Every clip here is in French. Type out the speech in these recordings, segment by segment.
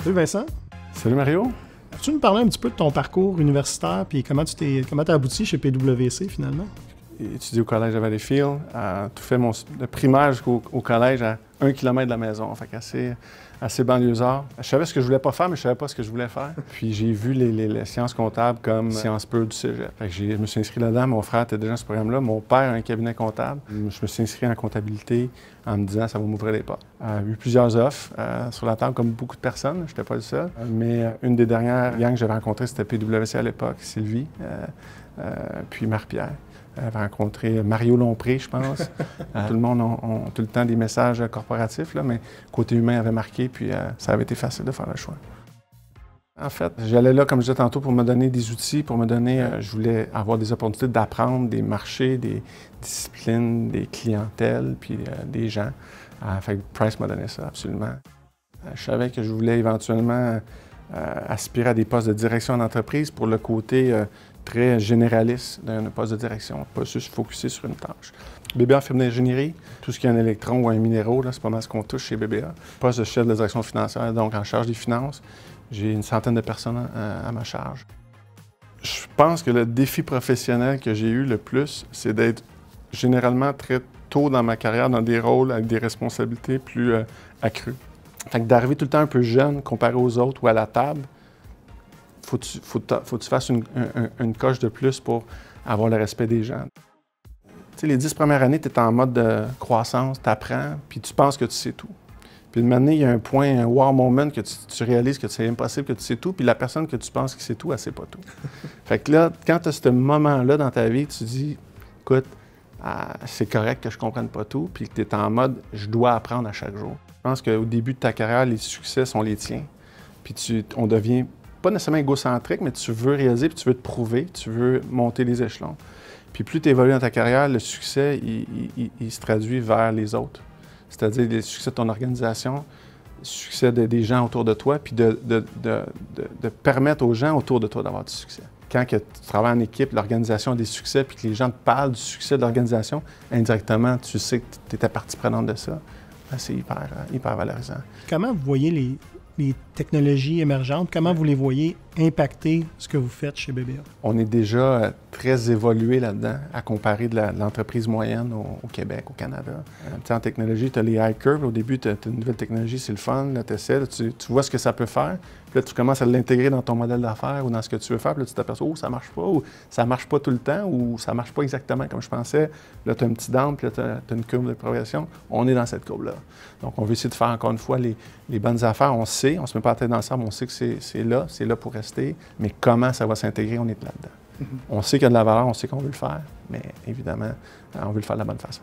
Salut Vincent. Salut Mario. Peux-tu nous parler un petit peu de ton parcours universitaire puis comment tu as abouti chez PwC finalement? J'ai étudié au collège à Valleyfield, tout fait de primaire jusqu'au collège à 1 km de la maison, fait assez banlieusard. Je savais ce que je voulais pas faire, mais je savais pas ce que je voulais faire. Puis j'ai vu les sciences comptables comme sciences pures du cégep. Fait que je me suis inscrit là-dedans, mon frère était déjà dans ce programme-là, mon père a un cabinet comptable. Je me suis inscrit en comptabilité en me disant ça va m'ouvrir les portes. J'ai eu plusieurs offres sur la table, comme beaucoup de personnes, je n'étais pas le seul. Mais une des dernières gangs que j'avais rencontrées, c'était PwC à l'époque, Sylvie, puis Marie-Pierre. J'avais rencontré Mario Lompré, je pense. Tout le monde a tout le temps des messages corporatifs, là, mais côté humain avait marqué, puis ça avait été facile de faire le choix. En fait, j'allais là, comme je disais tantôt, pour me donner des outils, je voulais avoir des opportunités d'apprendre des marchés, des disciplines, des clientèles, puis des gens. Fait que Price m'a donné ça, absolument. Je savais que je voulais éventuellement aspirer à des postes de direction en entreprise pour le côté très généraliste d'un poste de direction, pas juste focusé sur une tâche. BBA firme d'ingénierie, tout ce qui est un électron ou un minéraux, c'est pas mal ce qu'on touche chez BBA. Poste de chef de direction financière, donc en charge des finances. J'ai une centaine de personnes à ma charge. Je pense que le défi professionnel que j'ai eu le plus, c'est d'être généralement très tôt dans ma carrière dans des rôles avec des responsabilités plus accrues. Fait que d'arriver tout le temps un peu jeune comparé aux autres ou à la table, faut que tu fasses une coche de plus pour avoir le respect des gens. Tu sais, les 10 premières années, tu es en mode de croissance, tu apprends, puis tu penses que tu sais tout. Puis de manière, il y a un point, un wow moment que tu réalises que c'est impossible que tu sais tout, puis la personne que tu penses que c'est tout, elle sait pas tout. Fait que là, quand tu as ce moment-là dans ta vie, tu dis, écoute, c'est correct que je comprenne pas tout, puis que tu es en mode, je dois apprendre à chaque jour. Je pense qu'au début de ta carrière, les succès sont les tiens. Puis on devient pas nécessairement égocentrique, mais tu veux réaliser, puis tu veux te prouver, tu veux monter les échelons. Puis plus tu évolues dans ta carrière, le succès, il se traduit vers les autres. C'est-à-dire le succès de ton organisation, le succès des gens autour de toi, puis de permettre aux gens autour de toi d'avoir du succès. Quand tu travailles en équipe, l'organisation a des succès, puis que les gens te parlent du succès de l'organisation, indirectement, tu sais que tu étais partie prenante de ça. C'est hyper valorisant. Comment vous voyez les technologies émergentes, comment vous les voyez impacter ce que vous faites chez BBA? On est déjà très évolué là-dedans, à comparer de l'entreprise moyenne au Québec, au Canada. En technologie, tu as les high curves. Au début, tu as une nouvelle technologie, c'est le fun, tu essaies, tu vois ce que ça peut faire. Puis là, tu commences à l'intégrer dans ton modèle d'affaires ou dans ce que tu veux faire. Puis là, tu t'aperçois, ça marche pas, ou ça marche pas tout le temps, ou ça marche pas exactement comme je pensais. Là, tu as un petit down, puis là, tu as une courbe de progression. On est dans cette courbe-là. Donc, on veut essayer de faire encore une fois les bonnes affaires. On sait, on se met pas la tête dans le sable, on sait que c'est là pour rester. Mais comment ça va s'intégrer, on est là-dedans. On sait qu'il y a de la valeur, on sait qu'on veut le faire, mais évidemment, on veut le faire de la bonne façon.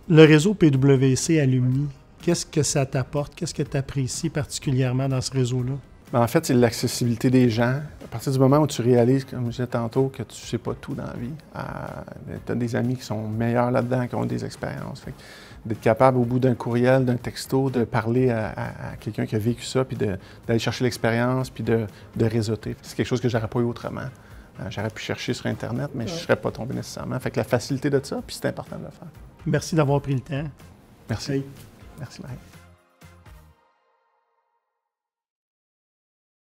Le réseau PwC Alumni, qu'est-ce que ça t'apporte? Qu'est-ce que tu apprécies particulièrement dans ce réseau-là? En fait, c'est l'accessibilité des gens. À partir du moment où tu réalises, comme je disais tantôt, que tu ne sais pas tout dans la vie, tu as des amis qui sont meilleurs là-dedans, qui ont des expériences. D'être capable, au bout d'un courriel, d'un texto, de parler à quelqu'un qui a vécu ça, puis d'aller chercher l'expérience, puis de réseauter. C'est quelque chose que j'aurais pas eu autrement. J'aurais pu chercher sur Internet, mais je ne serais pas tombé nécessairement. Fait que la facilité de ça, puis c'est important de le faire. Merci d'avoir pris le temps. Merci. Hey. Merci, Marie.